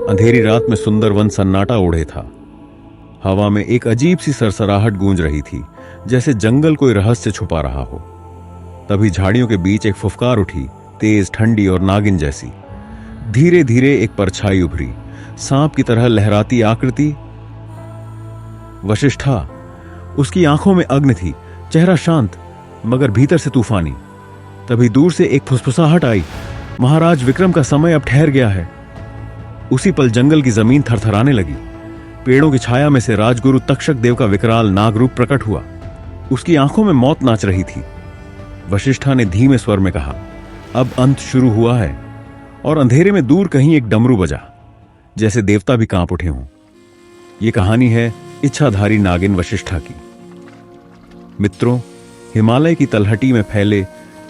अंधेरी रात में सुंदर वन सन्नाटा ओढ़े था। हवा में एक अजीब सी सरसराहट गूंज रही थी, जैसे जंगल कोई रहस्य छुपा रहा हो। तभी झाड़ियों के बीच एक फुफकार उठी, तेज, ठंडी और नागिन जैसी। धीरे धीरे एक परछाई उभरी, सांप की तरह लहराती आकृति। वशिष्ठा। उसकी आंखों में अग्नि थी, चेहरा शांत मगर भीतर से तूफानी। तभी दूर से एक फुसफुसाहट आई, महाराज विक्रम का समय अब ठहर गया है। उसी पल जंगल की जमीन थरथराने लगी। पेड़ों की छाया में से राजगुरु तक्षक देव का विकराल नागरूप प्रकट हुआ। उसकी आंखों में मौत नाच रही थी। वशिष्ठा ने धीमे स्वर में कहा, अब अंत शुरू हुआ है। और अंधेरे में दूर कहीं एक डमरू बजा, जैसे देवता भी कांप उठे हों। यह कहानी है इच्छाधारी नागिन वशिष्ठा की। मित्रों, हिमालय की तलहटी में फैले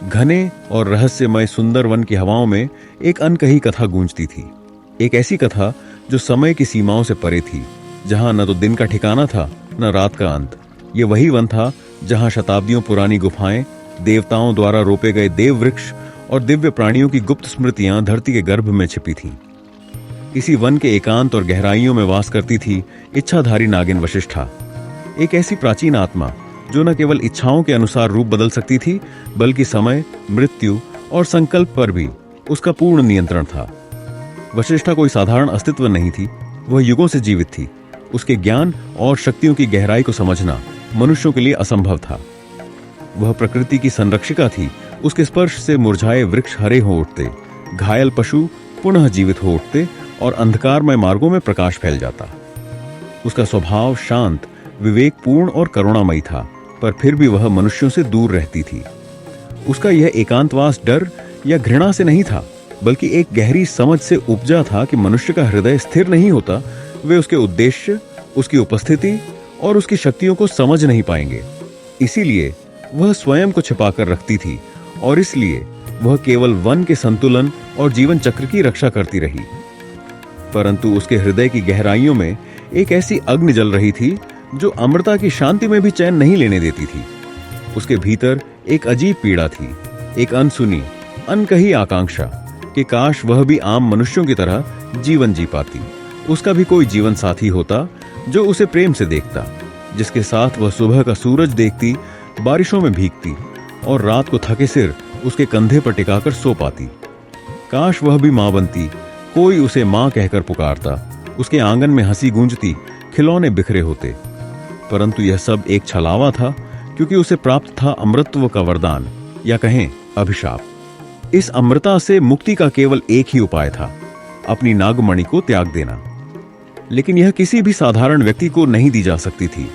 घने और रहस्यमय सुंदर वन की हवाओं में एक अनकही कथा गूंजती थी। एक ऐसी कथा जो समय की सीमाओं से परे थी, जहां न तो दिन का ठिकाना था न रात का अंत। ये वही वन था जहां शताब्दियों पुरानी गुफाएं, देवताओं द्वारा रोपे गए देव वृक्ष और दिव्य प्राणियों की गुप्त स्मृतियां धरती के गर्भ में छिपी थीं। इसी वन के एकांत और गहराइयों में वास करती थी इच्छाधारी नागिन वशिष्ठा, एक ऐसी प्राचीन आत्मा जो न केवल इच्छाओं के अनुसार रूप बदल सकती थी, बल्कि समय, मृत्यु और संकल्प पर भी उसका पूर्ण नियंत्रण था। वशिष्ठा कोई साधारण अस्तित्व नहीं थी, वह युगों से जीवित थी। उसके ज्ञान और शक्तियों की गहराई को समझना मनुष्यों के लिए असंभव था। वह प्रकृति की संरक्षिका थी। उसके स्पर्श से मुरझाए वृक्ष हरे हो उठते, घायल पशु पुनः जीवित हो उठते और अंधकारमय मार्गों में प्रकाश फैल जाता। उसका स्वभाव शांत, विवेकपूर्ण और करुणामयी था, पर फिर भी वह मनुष्यों से दूर रहती थी। उसका यह एकांतवास डर या घृणा से नहीं था, बल्कि एक गहरी समझ से उपजा था कि मनुष्य का हृदय स्थिर नहीं होता। वे उसके उद्देश्य, उसकी उपस्थिति और उसकी शक्तियों को समझ नहीं पाएंगे। इसीलिए वह स्वयं को छिपाकर रखती थी और इसलिए वह केवल वन के संतुलन और जीवन चक्र की रक्षा करती रही। परंतु उसके हृदय की गहराइयों में एक ऐसी अग्नि जल रही थी जो अमृता की शांति में भी चैन नहीं लेने देती थी। उसके भीतर एक अजीब पीड़ा थी, एक अनसुनी, अनकही आकांक्षा कि काश वह भी आम मनुष्यों की तरह जीवन जी पाती। उसका भी कोई जीवन साथी होता जो उसे प्रेम से देखता, जिसके साथ वह सुबह का सूरज देखती, बारिशों में भीगती और रात को थके सिर उसके कंधे पर टिकाकर सो पाती। काश वह भी मां बनती, कोई उसे मां कहकर पुकारता, उसके आंगन में हंसी गूंजती, खिलौने बिखरे होते। परंतु यह सब एक छलावा था, क्योंकि उसे प्राप्त था अमृतत्व का वरदान, या कहें अभिशाप। इस अमृता से मुक्ति का केवल एक ही उपाय था, अपनी नागमणि को त्याग देना। लेकिन यह किसी भी साधारण व्यक्ति को नहीं दी जा सकती थी।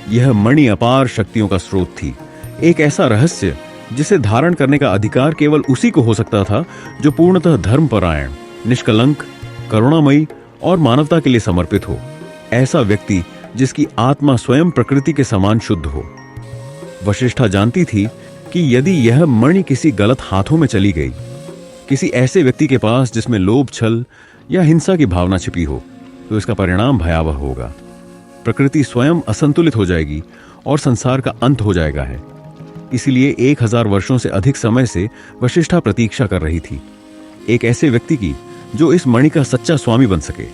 यह मणि अपार शक्तियों का स्रोत थी, एक ऐसा रहस्य जिसे धारण करने का अधिकार केवल उसी को हो सकता था जो पूर्णतः धर्मपरायण, निष्कलंक, करुणामयी और मानवता के लिए समर्पित हो। ऐसा व्यक्ति जिसकी आत्मा स्वयं प्रकृति के समान शुद्ध हो। वशिष्ठा जानती थी कि यदि यह मणि किसी गलत हाथों में चली गई, किसी ऐसे व्यक्ति के पास जिसमें लोभ, छल या हिंसा की भावना छिपी हो, तो इसका परिणाम भयावह होगा। प्रकृति स्वयं असंतुलित हो जाएगी और संसार का अंत हो जाएगा है। इसीलिए 1000 वर्षों से अधिक समय से वशिष्ठा प्रतीक्षा कर रही थी, एक ऐसे व्यक्ति की जो इस मणि का सच्चा स्वामी बन सके।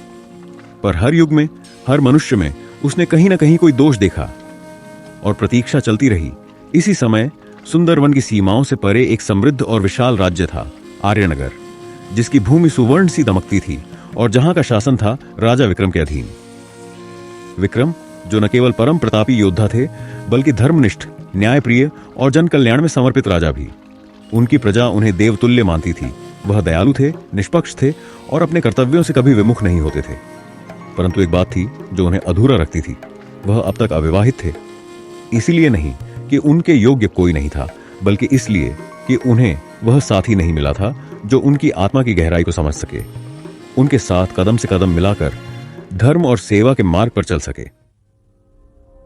पर हर युग में, हर मनुष्य में उसने कहीं ना कहीं कोई दोष देखा और प्रतीक्षा चलती रही। इसी समय सुंदरवन की सीमाओं से परे एक समृद्ध और विशाल राज्य था, आर्यनगर, जिसकी भूमि सुवर्ण सी दमकती थी और जहां का शासन था राजा विक्रम के अधीन। विक्रम, जो न केवल परम प्रतापी योद्धा थे, बल्कि धर्मनिष्ठ, न्यायप्रिय और जन कल्याण में समर्पित राजा भी। उनकी प्रजा उन्हें देवतुल्य मानती थी। वह दयालु थे, निष्पक्ष थे और अपने कर्तव्यों से कभी विमुख नहीं होते थे। परंतु एक बात थी जो उन्हें अधूरा रखती थी, वह अब तक अविवाहित थे। इसलिए नहीं कि उनके योग्य कोई नहीं था, बल्कि इसलिए कि उन्हें वह साथी नहीं मिला था जो उनकी आत्मा की गहराई को समझ सके, उनके साथ कदम से कदम मिलाकर धर्म और सेवा के मार्ग पर चल सके।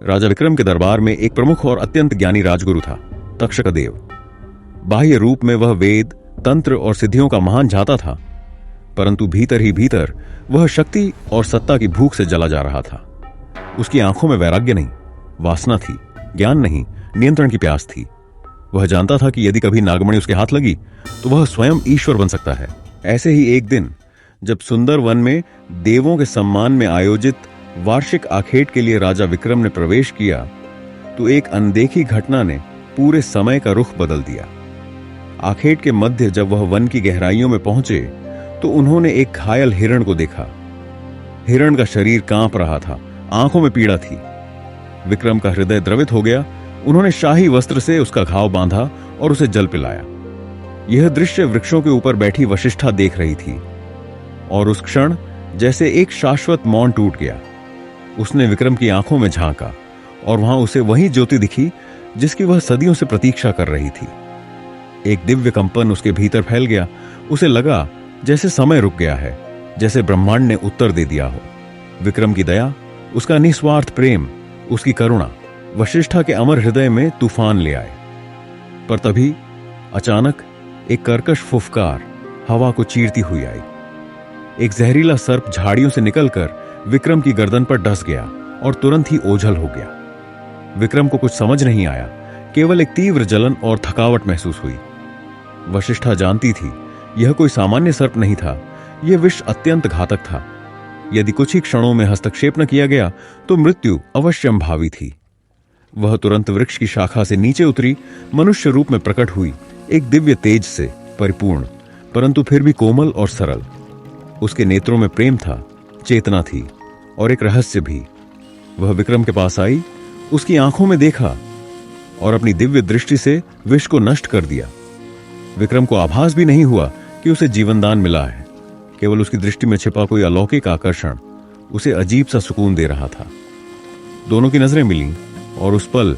राजा विक्रम के दरबार में एक प्रमुख और अत्यंत ज्ञानी राजगुरु था, तक्षक देव। बाह्य रूप में वह वेद, तंत्र और सिद्धियों का महान झाता था, परंतु भीतर ही भीतर वह शक्ति और सत्ता की भूख से जला जा रहा था। उसकी आंखों में वैराग्य नहीं, वासना थी, ज्ञान नहीं, नियंत्रण की प्यास थी। वह जानता था कि यदि कभी नागमणि उसके हाथ लगी तो वह स्वयं ईश्वर बन सकता है। ऐसे ही एक दिन जब सुंदर वन में देवों के सम्मान में आयोजित वार्षिक आखेट के लिए राजा विक्रम ने प्रवेश किया तो एक अनदेखी घटना ने पूरे समय का रुख बदल दिया। आखेट के मध्य जब वह वन की गहराइयों में पहुंचे तो उन्होंने एक घायल हिरण को देखा। हिरण का शरीर कांप रहा था, आंखों में पीड़ा थी। विक्रम का हृदय द्रवित हो गया। उन्होंने शाही वस्त्र से उसका घाव बांधा और उसे जल पिलाया। यह दृश्य वृक्षों के ऊपर बैठी वशिष्ठा देख रही थी और उस क्षण जैसे एक शाश्वत मौन टूट गया। उसने विक्रम की आंखों में झांका और वहां उसे वही ज्योति दिखी जिसकी वह सदियों से प्रतीक्षा कर रही थी। एक दिव्य कंपन उसके भीतर फैल गया। उसे लगा जैसे समय रुक गया है, जैसे ब्रह्मांड ने उत्तर दे दिया हो। विक्रम की दया, उसका निस्वार्थ प्रेम, उसकी करुणा वशिष्ठा के अमर हृदय में तूफान ले आए। पर तभी अचानक एक कर्कश फुफकार हवा को चीरती हुई आई। एक जहरीला सर्प झाड़ियों से निकलकर विक्रम की गर्दन पर डस गया और तुरंत ही ओझल हो गया। विक्रम को कुछ समझ नहीं आया, केवल एक तीव्र जलन और थकावट महसूस हुई। वशिष्ठा जानती थी यह कोई सामान्य सर्प नहीं था, यह विष अत्यंत घातक था। यदि कुछ ही क्षणों में हस्तक्षेप न किया गया तो मृत्यु अवश्यंभावी थी। वह तुरंत वृक्ष की शाखा से नीचे उतरी, मनुष्य रूप में प्रकट हुई, एक दिव्य तेज से परिपूर्ण, परंतु फिर भी कोमल और सरल। उसके नेत्रों में प्रेम था, चेतना थी और एक रहस्य भी। वह विक्रम के पास आई, उसकी आंखों में देखा और अपनी दिव्य दृष्टि से विष को नष्ट कर दिया। विक्रम को आभास भी नहीं हुआ कि उसे जीवनदान मिला है। केवल उसकी दृष्टि में छिपा कोई अलौकिक आकर्षण उसे अजीब सा सुकून दे रहा था। दोनों की नजरें मिलीं और उस पल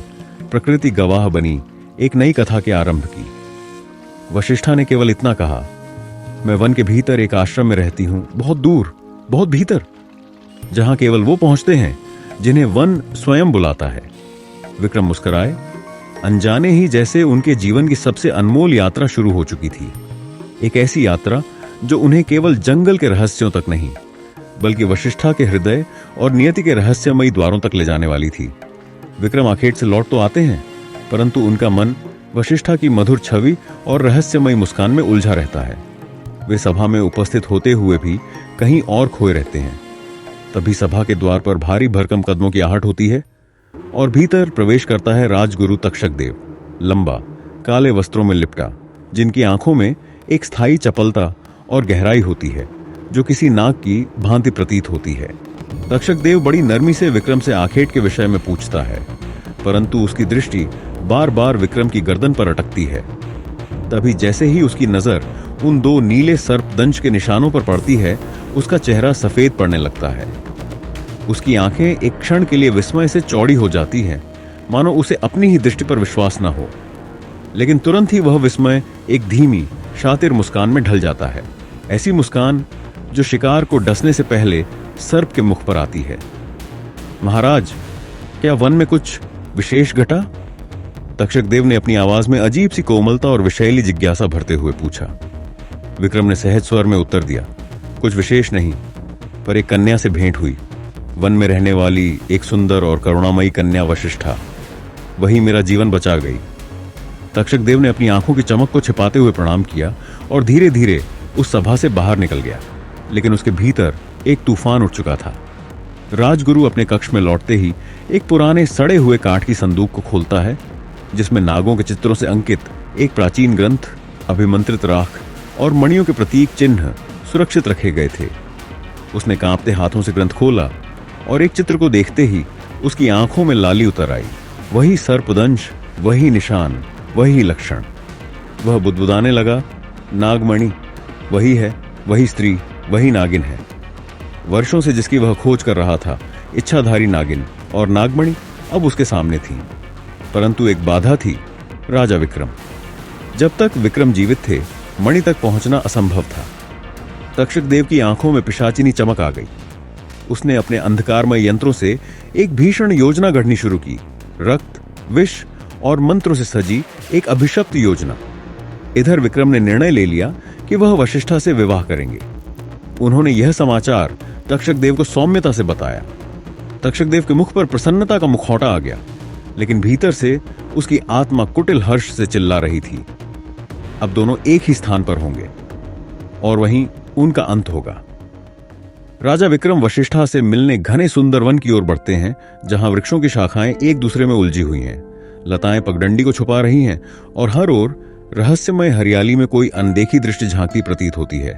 प्रकृति गवाह बनी एक नई कथा के आरंभ की। वशिष्ठा ने केवल इतना कहा, मैं वन के भीतर एक आश्रम में रहती हूं, बहुत दूर, बहुत भीतर, जहां केवल वो पहुंचते हैं जिन्हें वन स्वयं बुलाता है। विक्रम मुस्कुराए, अनजाने ही जैसे उनके जीवन की सबसे अनमोल यात्रा शुरू हो चुकी थी। एक ऐसी यात्रा जो उन्हें केवल जंगल के रहस्यों तक नहीं, बल्कि वशिष्ठा के हृदय और नियति के रहस्यमयी द्वारों तक ले जाने वाली थी। विक्रम आखेट से लौट तो आते हैं, परंतु उनका मन वशिष्ठा की मधुर छवि और रहस्यमयी मुस्कान में उलझा रहता है। वे सभा में उपस्थित होते हुए भी कहीं और खोए रहते हैं। तभी सभा के द्वार पर भारी भरकम कदमों की आहट होती है और भीतर प्रवेश करता है राजगुरु तक्षक देव, लंबा, काले वस्त्रों में लिपटा, जिनकी आंखों में एक स्थायी चपलता और गहराई होती है जो किसी नाग की भांति प्रतीत होती है। तक्षक देव बड़ी नरमी से विक्रम से आखेट के विषय में पूछता है, परंतु उसकी दृष्टि बार बार विक्रम की गर्दन पर अटकती है। तभी जैसे ही उसकी नजर उन दो नीले सर्पदंश के निशानों पर पड़ती है, उसका चेहरा सफेद पड़ने लगता है। उसकी आंखें एक क्षण के लिए विस्मय से चौड़ी हो जाती हैं, मानो उसे अपनी ही दृष्टि पर विश्वास न हो। लेकिन तुरंत ही वह विस्मय एक धीमी, शातिर मुस्कान में ढल जाता है। ऐसी मुस्कान जो शिकार को डसने से पहले सर्प के मुख पर आती है। महाराज, क्या वन में कुछ विशेष घटा? तक्षक देव ने अपनी आवाज में अजीब सी कोमलता और विषैली जिज्ञासा भरते हुए पूछा। विक्रम ने सहज स्वर में उत्तर दिया, कुछ विशेष नहीं, पर एक कन्या से भेंट हुई। वन में रहने वाली एक सुंदर और करुणामयी कन्या वशिष्ठा, वही मेरा जीवन बचा गई। तक्षक देव ने अपनी आंखों की चमक को छिपाते हुए प्रणाम किया और धीरे धीरे उस सभा से बाहर निकल गया। लेकिन उसके भीतर एक तूफान उठ चुका था। राजगुरु अपने कक्ष में लौटते ही एक पुराने सड़े हुए काठ की संदूक को खोलता है, जिसमें नागों के चित्रों से अंकित एक प्राचीन ग्रंथ, अभिमंत्रित राख और मणियों के प्रतीक चिन्ह सुरक्षित रखे गए थे। उसने कांपते हाथों से ग्रंथ खोला और एक चित्र को देखते ही उसकी आंखों में लाली उतर आई। वही सर्पदंश, वही निशान, वही लक्षण। वह बुदबुदाने लगा, नागमणि वही है, वही स्त्री, वही नागिन है। वर्षों से जिसकी वह खोज कर रहा था, इच्छाधारी नागिन और नागमणि अब उसके सामने थी। परंतु एक बाधा थी, राजा विक्रम। जब तक विक्रम जीवित थे, मणि तक पहुंचना असंभव था। तक्षक देव की आंखों में पिशाचिनी चमक आ गई। उसने अपने अंधकारमय यंत्रों से एक भीषण योजना गढ़नी शुरू की। रक्त, विष और मंत्रों से सजी एक अभिशप्त योजना। इधर विक्रम ने निर्णय ले लिया कि वह वशिष्ठा से विवाह करेंगे। उन्होंने यह समाचार तक्षक देव को सौम्यता से बताया। तक्षक देव के मुख पर प्रसन्नता का मुखौटा आ गया, लेकिन भीतर से उसकी आत्मा कुटिल हर्ष से चिल्ला रही थी। अब दोनों एक ही स्थान पर होंगे और वहीं उनका अंत होगा। राजा विक्रम वशिष्ठा से मिलने घने सुंदर वन की ओर बढ़ते हैं, जहां वृक्षों की शाखाएं एक दूसरे में उलझी हुई हैं। लताएं पगडंडी को छुपा रही हैं और हर ओर रहस्यमय हरियाली में कोई अनदेखी दृष्टि झांकती प्रतीत होती है।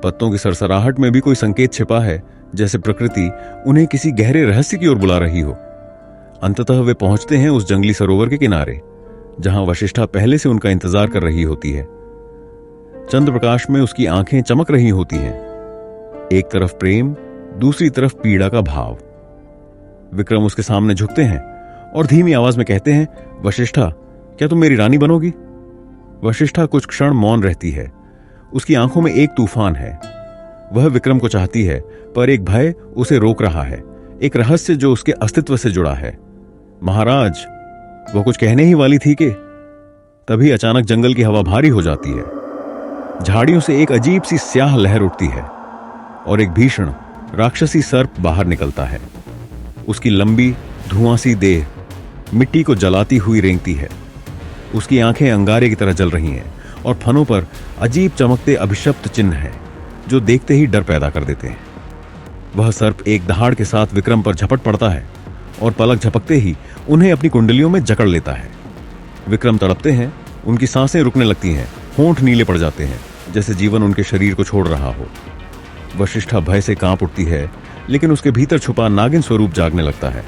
पत्तों की सरसराहट में भी कोई संकेत छिपा है, जैसे प्रकृति उन्हें किसी गहरे रहस्य की ओर बुला रही हो। अंततः वे पहुंचते हैं उस जंगली सरोवर के किनारे, जहां वशिष्ठा पहले से उनका इंतजार कर रही होती है। चंद्र प्रकाश में उसकी आंखें चमक रही होती हैं, एक तरफ प्रेम, दूसरी तरफ पीड़ा का भाव। विक्रम उसके सामने झुकते हैं और धीमी आवाज में कहते हैं, वशिष्ठा, क्या तुम मेरी रानी बनोगी? वशिष्ठा कुछ क्षण मौन रहती है। उसकी आंखों में एक तूफान है। वह विक्रम को चाहती है, पर एक भय उसे रोक रहा है, एक रहस्य जो उसके अस्तित्व से जुड़ा है। महाराज, वह कुछ कहने ही वाली थी कि तभी अचानक जंगल की हवा भारी हो जाती है। झाड़ियों से एक अजीब सी स्याह लहर उठती है और एक भीषण राक्षसी सर्प बाहर निकलता है। उसकी लंबी धुआंसी देह मिट्टी को जलाती हुई रेंगती है। उसकी आंखें अंगारे की तरह जल रही हैं और फनों पर अजीब चमकते अभिशप्त चिन्ह हैं, जो देखते ही डर पैदा कर देते हैं। वह सर्प एक दहाड़ के साथ विक्रम पर झपट पड़ता है और पलक झपकते ही उन्हें अपनी कुंडलियों में जकड़ लेता है। विक्रम तड़पते हैं, उनकी सांसें रुकने लगती हैं, होंठ नीले पड़ जाते हैं, जैसे जीवन उनके शरीर को छोड़ रहा हो। वशिष्ठा भय से कांप उठती है, लेकिन उसके भीतर छुपा नागिन स्वरूप जागने लगता है।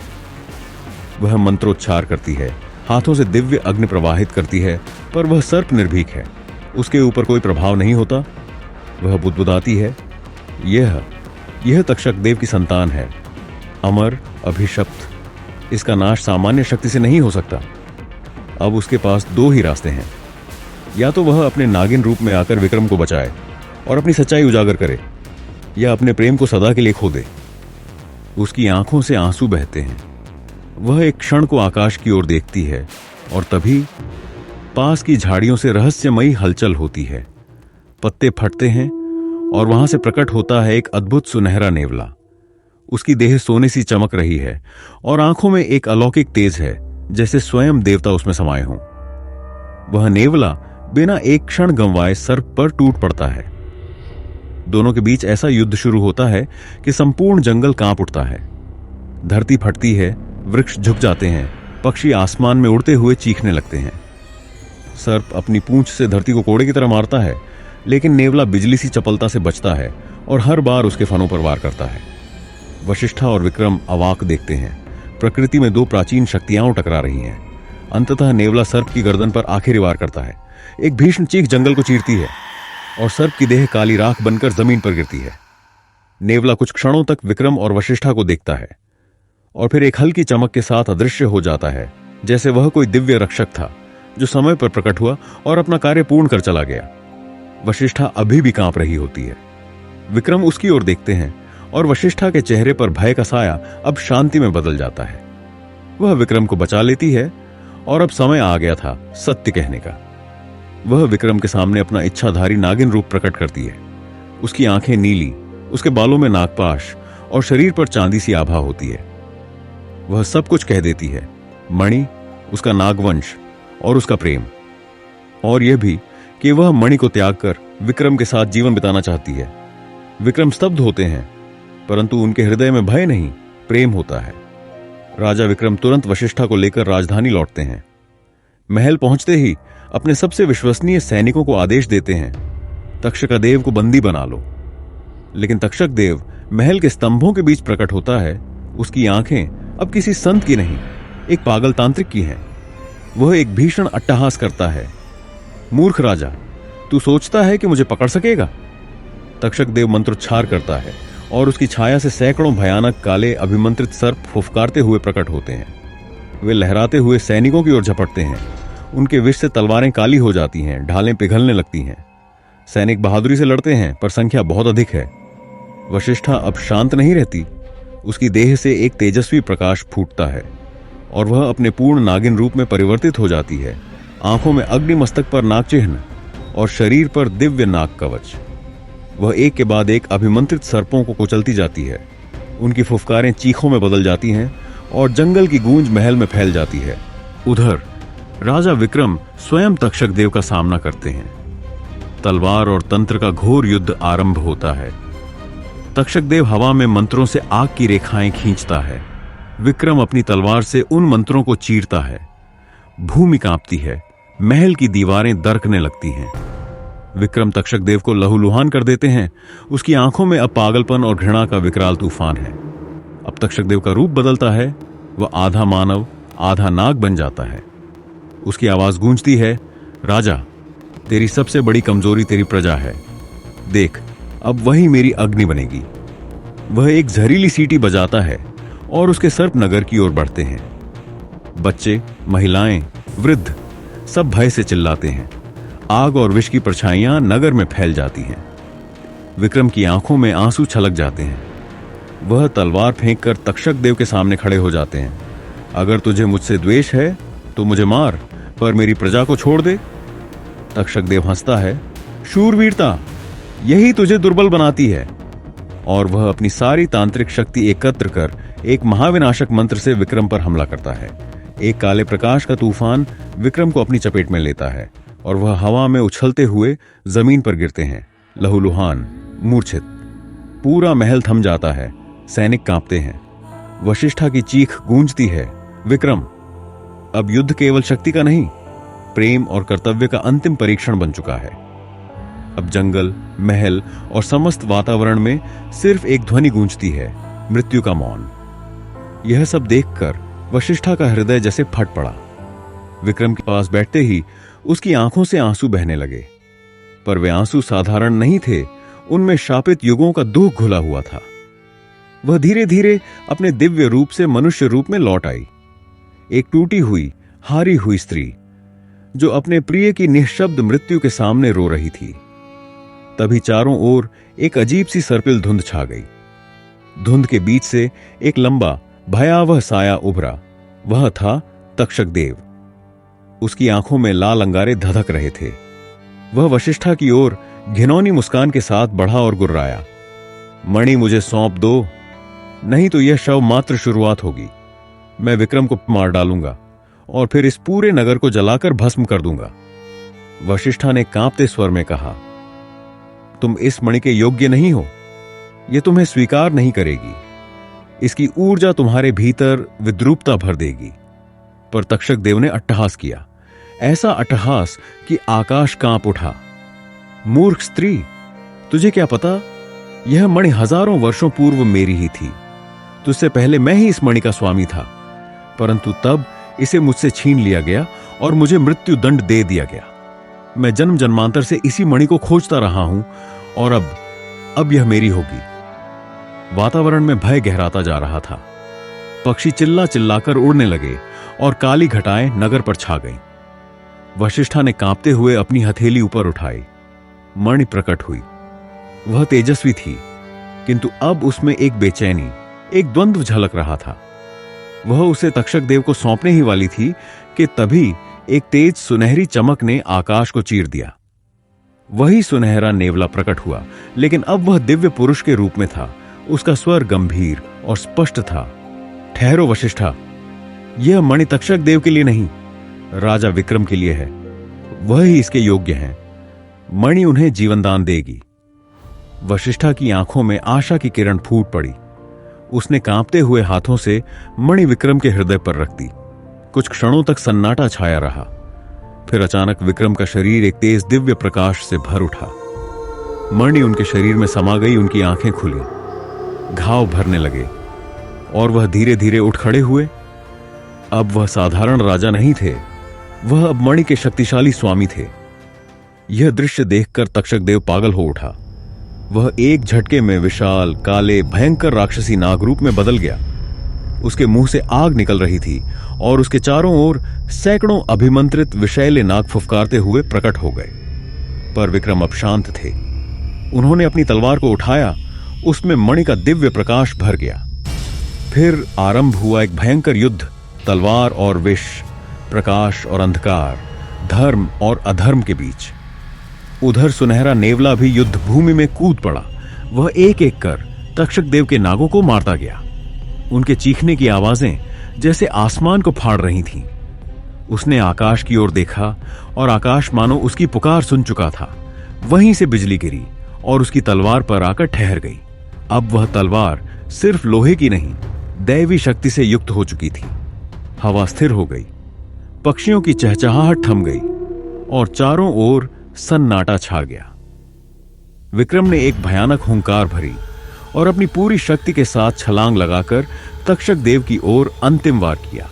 वह मंत्रोच्चार करती है, हाथों से दिव्य अग्नि प्रवाहित करती है, पर वह सर्प निर्भीक है। उसके ऊपर कोई प्रभाव नहीं होता। वह बुदबुदाती है, यह तक्षक देव की संतान है, अमर, अभिशप्त। इसका नाश सामान्य शक्ति से नहीं हो सकता। अब उसके पास दो ही रास्ते हैं, या तो वह अपने नागिन रूप में आकर विक्रम को बचाए और अपनी सच्चाई उजागर करे, या अपने प्रेम को सदा के लिए खो दे। उसकी आंखों से आंसू बहते हैं। वह एक क्षण को आकाश की ओर देखती है और तभी पास की झाड़ियों से रहस्यमयी हलचल होती है। पत्ते फटते हैं और वहां से प्रकट होता है एक अद्भुत सुनहरा नेवला। उसकी देह सोने सी चमक रही है और आंखों में एक अलौकिक तेज है, जैसे स्वयं देवता उसमें समाये हों। वह नेवला बिना एक क्षण गंवाए सर्प पर टूट पड़ता है। दोनों के बीच ऐसा युद्ध शुरू होता है कि संपूर्ण जंगल कांप उठता है। धरती फटती है, वृक्ष झुक जाते हैं, पक्षी आसमान में उड़ते हुए चीखने लगते हैं। सर्प अपनी पूंछ से धरती को कोड़े की तरह मारता है, लेकिन नेवला बिजली सी चपलता से बचता है और हर बार उसके फनों पर वार करता है। वशिष्ठा और विक्रम अवाक देखते हैं। प्रकृति में दो प्राचीन शक्तियां टकरा रही हैं। अंततः नेवला सर्प की गर्दन पर आखिरी वार करता है। एक भीषण चीख जंगल को चीरती है और सर्प की देह काली राख बनकर जमीन पर गिरती है। नेवला कुछ क्षणों तक विक्रम और वशिष्ठा को देखता है और फिर एक हल्की चमक के साथ अदृश्य हो जाता है, जैसे वह कोई दिव्य रक्षक था जो समय पर प्रकट हुआ और अपना कार्य पूर्ण कर चला गया। वशिष्ठा अभी भी कांप रही होती है। विक्रम उसकी ओर देखते हैं और वशिष्ठा के चेहरे पर भय का साया अब शांति में बदल जाता है। वह विक्रम को बचा लेती है और अब समय आ गया था सत्य कहने का। वह विक्रम के सामने अपना इच्छाधारी नागिन रूप प्रकट करती है। उसकी आंखें नीली, उसके बालों में नागपाश और शरीर पर चांदी सी आभा होती है। वह सब कुछ कह देती है, मणि, उसका नागवंश और उसका प्रेम, और यह भी कि वह मणि को त्याग कर विक्रम के साथ जीवन बिताना चाहती है। विक्रम स्तब्ध होते हैं, परंतु उनके हृदय में भय नहीं, प्रेम होता है। राजा विक्रम तुरंत वशिष्ठा को लेकर राजधानी लौटते हैं। महल पहुंचते ही अपने सबसे विश्वसनीय सैनिकों को आदेश देते हैं, तक्षकदेव को बंदी बना लो। लेकिन तक्षक देव महल के स्तंभों के बीच प्रकट होता है। उसकी आंखें अब किसी संत की नहीं, एक पागल तांत्रिक की हैं। वह एक भीषण अट्टहास करता है, मूर्ख राजा, तू सोचता है कि मुझे पकड़ सकेगा? तक्षक देव मंत्रोच्चार करता है और उसकी छाया से सैकड़ों भयानक काले अभिमंत्रित सर्प फुफकारते हुए प्रकट होते हैं। वे लहराते हुए सैनिकों की ओर झपटते हैं। उनके विष से तलवारें काली हो जाती हैं, ढालें पिघलने लगती हैं। सैनिक बहादुरी से लड़ते हैं, पर संख्या बहुत अधिक है। वशिष्ठा अब शांत नहीं रहती। उसकी देह से एक तेजस्वी प्रकाश फूटता है और वह अपने पूर्ण नागिन रूप में परिवर्तित हो जाती है। आंखों में अग्नि, मस्तक पर नाग चिन्ह और शरीर पर दिव्य नाग कवच। वह एक के बाद एक अभिमंत्रित सर्पों को कुचलती जाती है। उनकी फुफकारें चीखों में बदल जाती हैं और जंगल की गूंज महल में फैल जाती है। उधर राजा विक्रम स्वयं तक्षक देव का सामना करते हैं। तलवार और तंत्र का घोर युद्ध आरंभ होता है। तक्षक देव हवा में मंत्रों से आग की रेखाएं खींचता है। विक्रम अपनी तलवार से उन मंत्रों को चीरता है। भूमि कांपती है, महल की दीवारें दरकने लगती हैं। विक्रम तक्षक देव को लहूलुहान कर देते हैं। उसकी आंखों में अब पागलपन और घृणा का विकराल तूफान है। अब तक्षक देव का रूप बदलता है। वह आधा मानव आधा नाग बन जाता है। उसकी आवाज गूंजती है, राजा, तेरी सबसे बड़ी कमजोरी तेरी प्रजा है। देख, अब वही मेरी अग्नि बनेगी। वह एक जहरीली सीटी बजाता है और उसके सर्प नगर की ओर बढ़ते हैं। बच्चे, महिलाएं, वृद्ध सब भय से चिल्लाते हैं। आग और विष की परछाइयां नगर में फैल जाती हैं। विक्रम की आंखों में आंसू छलक जाते हैं। वह तलवार फेंककर तक्षक देव के सामने खड़े हो जाते हैं। अगर तुझे मुझसे द्वेष है तो मुझे मार, पर मेरी प्रजा को छोड़ दे। तक्षक देव हंसता है, शूरवीरता यही तुझे दुर्बल बनाती है। और वह अपनी सारी तांत्रिक शक्ति एकत्र कर एक महाविनाशक मंत्र से विक्रम पर हमला करता है। एक काले प्रकाश का तूफान विक्रम को अपनी चपेट में लेता है और वह हवा में उछलते हुए जमीन पर गिरते हैं, लहूलुहान, मूर्छित। पूरा महल थम जाता है। सैनिक कांपते हैं। वशिष्ठा की चीख गूंजती है, विक्रम, अब युद्ध केवल शक्ति का नहीं, प्रेम और कर्तव्य का अंतिम परीक्षण बन चुका है। अब जंगल, महल और समस्त वातावरण में सिर्फ एक ध्वनि गूंजती है, मृत्यु का मौन। यह सब देखकर वशिष्ठा का हृदय जैसे फट पड़ा। विक्रम के पास बैठते ही उसकी आंखों से आंसू बहने लगे, पर वे आंसू साधारण नहीं थे। उनमें शापित युगों का दुख घुला हुआ था। वह धीरे धीरे अपने दिव्य रूप से मनुष्य रूप में लौट आई, एक टूटी हुई, हारी हुई स्त्री जो अपने प्रिय की निःशब्द मृत्यु के सामने रो रही थी। तभी चारों ओर एक अजीब सी सर्पिल धुंध छा गई। धुंध के बीच से एक लंबा भयावह साया उभरा। वह था तक्षक देव। उसकी आंखों में लाल अंगारे धधक रहे थे। वह वशिष्ठा की ओर घिनौनी मुस्कान के साथ बढ़ा और गुर्राया, मणि मुझे सौंप दो, नहीं तो यह शव मात्र शुरुआत होगी। मैं विक्रम को मार डालूंगा और फिर इस पूरे नगर को जलाकर भस्म कर दूंगा। वशिष्ठा ने कांपते स्वर में कहा, तुम इस मणि के योग्य नहीं हो। यह तुम्हें स्वीकार नहीं करेगी। इसकी ऊर्जा तुम्हारे भीतर विद्रूपता भर देगी। पर तक्षक देव ने अट्टहास किया, ऐसा अट्टहास कि आकाश कांप उठा। मूर्ख स्त्री, तुझे क्या पता, यह मणि हजारों वर्षों पूर्व मेरी ही थी। तुझसे पहले मैं ही इस मणि का स्वामी था, परंतु तब इसे मुझसे छीन लिया गया और मुझे मृत्यु दंड दे दिया गया। मैं जन्म जन्मांतर से इसी मणि को खोजता रहा हूं और अब यह मेरी होगी। वातावरण में भय गहराता जा रहा था। पक्षी चिल्ला चिल्लाकर उड़ने लगे और काली घटाएं नगर पर छा गईं। वशिष्ठा ने कांपते हुए अपनी हथेली ऊपर उठाई। मणि प्रकट हुई। वह तेजस्वी थी, किंतु अब उसमें एक बेचैनी, एक द्वंद्व झलक रहा था। वह उसे तक्षक देव को सौंपने ही वाली थी कि तभी एक तेज सुनहरी चमक ने आकाश को चीर दिया। वही सुनहरा नेवला प्रकट हुआ, लेकिन अब वह दिव्य पुरुष के रूप में था। उसका स्वर गंभीर और स्पष्ट था, ठहरो वशिष्ठा, यह मणि तक्षक देव के लिए नहीं, राजा विक्रम के लिए है। वह ही इसके योग्य हैं। मणि उन्हें जीवनदान देगी। वशिष्ठा की आंखों में आशा की किरण फूट पड़ी। उसने कांपते हुए हाथों से मणि विक्रम के हृदय पर रख दी। कुछ क्षणों तक सन्नाटा छाया रहा। फिर अचानक विक्रम का शरीर एक तेज दिव्य प्रकाश से भर उठा। मणि उनके शरीर में समा गई। उनकी आंखें खुली, घाव भरने लगे और वह धीरे धीरे उठ खड़े हुए। अब वह साधारण राजा नहीं थे, वह अब मणि के शक्तिशाली स्वामी थे। यह दृश्य देखकर तक्षक देव पागल हो उठा। वह एक झटके में विशाल, काले, भयंकर राक्षसी नाग रूप में बदल गया। उसके मुंह से आग निकल रही थी और उसके चारों ओर सैकड़ों अभिमंत्रित विषैले नाग फुफकारते हुए प्रकट हो गए। पर विक्रम अब शांत थे। उन्होंने अपनी तलवार को उठाया, उसमें मणि का दिव्य प्रकाश भर गया। फिर आरंभ हुआ एक भयंकर युद्ध, तलवार और विष, प्रकाश और अंधकार, धर्म और अधर्म के बीच। उधर सुनहरा नेवला भी युद्ध भूमि में कूद पड़ा। वह एक एक कर तक्षक देव के नागों को मारता गया। उनके चीखने की आवाजें जैसे आसमान को फाड़ रही थीं। उसने आकाश की ओर देखा और आकाश मानो उसकी पुकार सुन चुका था। वहीं से बिजली गिरी और उसकी तलवार पर आकर ठहर गई अब वह तलवार सिर्फ लोहे की नहीं, दैवी शक्ति से युक्त हो चुकी थी। हवा स्थिर हो गई, पक्षियों की चहचहाहट थम गई और चारों ओर सन्नाटा छा गया। विक्रम ने एक भयानक हुंकार भरी और अपनी पूरी शक्ति के साथ छलांग लगाकर तक्षक देव की ओर अंतिम वार किया।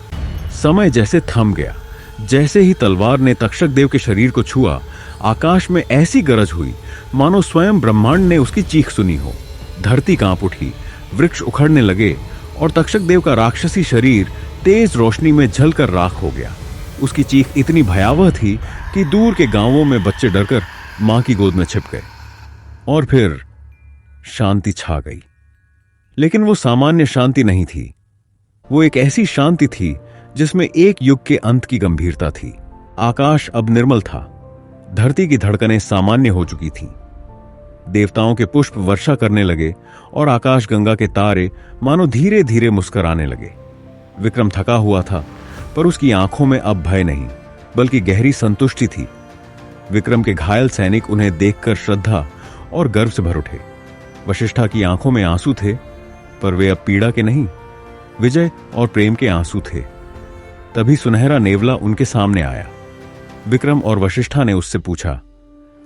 समय जैसे थम गया। जैसे ही तलवार ने तक्षक देव के शरीर को छुआ, आकाश में ऐसी गरज हुई मानो स्वयं ब्रह्मांड ने उसकी चीख सुनी हो। धरती कांप उठी, वृक्ष उखड़ने लगे और तक्षक देव का राक्षसी शरीर तेज रोशनी में जलकर राख हो गया। उसकी चीख इतनी भयावह थी कि दूर के गांवों में बच्चे डरकर मां की गोद में छिप गए। और फिर शांति छा गई। लेकिन वो सामान्य शांति नहीं थी। वो एक ऐसी शांति थी जिसमें एक युग के अंत की गंभीरता थी। आकाश अब निर्मल था, धरती की धड़कनें सामान्य हो चुकी थीं। देवताओं के पुष्प वर्षा करने लगे और आकाश गंगा के तारे मानो धीरे धीरे मुस्कुराने लगे। विक्रम थका हुआ था, पर उसकी आंखों में अब भय नहीं, बल्कि गहरी संतुष्टि थी। विक्रम के घायल सैनिक उन्हें देखकर श्रद्धा और गर्व से भर उठे। वशिष्ठा की आंखों में आंसू थे, पर वे अब पीड़ा के नहीं, विजय और प्रेम के आंसू थे। तभी सुनहरा नेवला उनके सामने आया। विक्रम और वशिष्ठा ने उससे पूछा,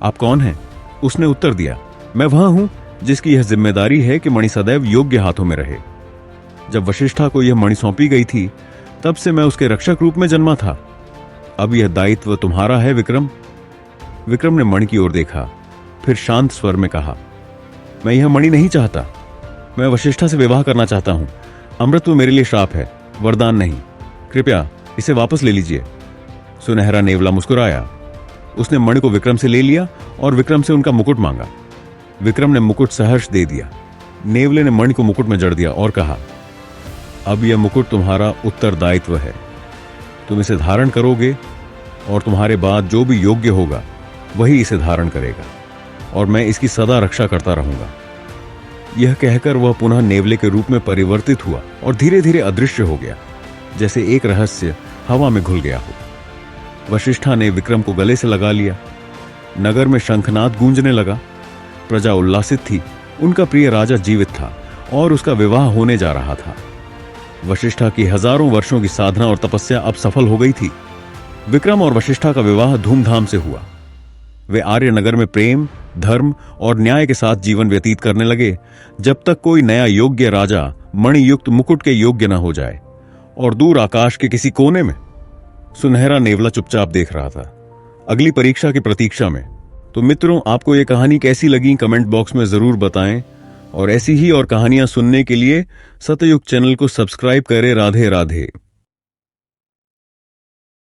आप कौन हैं? उसने उत्तर दिया, मैं वह हूं जिसकी यह जिम्मेदारी है कि मणि सदैव योग्य हाथों में रहे। जब वशिष्ठा को यह मणि सौंपी गई थी, तब से मैं उसके रक्षक रूप में जन्मा था। अब यह दायित्व तुम्हारा है विक्रम। विक्रम ने मणि की ओर देखा, फिर शांत स्वर में कहा, मैं यह मणि नहीं चाहता। मैं वशिष्ठा से विवाह करना चाहता हूं। अमृतत्व मेरे लिए श्राप है, वरदान नहीं। कृपया इसे वापस ले लीजिए। सुनहरा नेवला मुस्कुराया। उसने मणि को विक्रम से ले लिया और विक्रम से उनका मुकुट मांगा। विक्रम ने मुकुट सहर्ष दे दिया। नेवले ने मणि को मुकुट में जड़ दिया और कहा, अब यह मुकुट तुम्हारा उत्तरदायित्व है। तुम इसे धारण करोगे और तुम्हारे बाद जो भी योग्य होगा वही इसे धारण करेगा, और मैं इसकी सदा रक्षा करता रहूंगा। यह कहकर वह पुनः नेवले के रूप में परिवर्तित हुआ और धीरे धीरे अदृश्य हो गया, जैसे एक रहस्य हवा में घुल गया हो। वशिष्ठा ने विक्रम को गले से लगा लिया। नगर में शंखनाद गूंजने लगा। प्रजा उल्लासित थी। उनका प्रिय राजा जीवित था और उसका विवाह होने जा रहा था। वशिष्ठा की हजारों वर्षों की साधना और तपस्या अब सफल हो गई थी। विक्रम और वशिष्ठा का विवाह धूमधाम से हुआ। वे आर्य नगर में प्रेम, धर्म और न्याय के साथ जीवन व्यतीत करने लगे, जब तक कोई नया योग्य राजा मणियुक्त मुकुट के योग्य न हो जाए। और दूर आकाश के किसी कोने में सुनहरा नेवला चुपचाप देख रहा था, अगली परीक्षा की प्रतीक्षा में। तो मित्रों, आपको यह कहानी कैसी लगी कमेंट बॉक्स में जरूर बताएं, और ऐसी ही और कहानियां सुनने के लिए सतयुग चैनल को सब्सक्राइब करें। राधे राधे।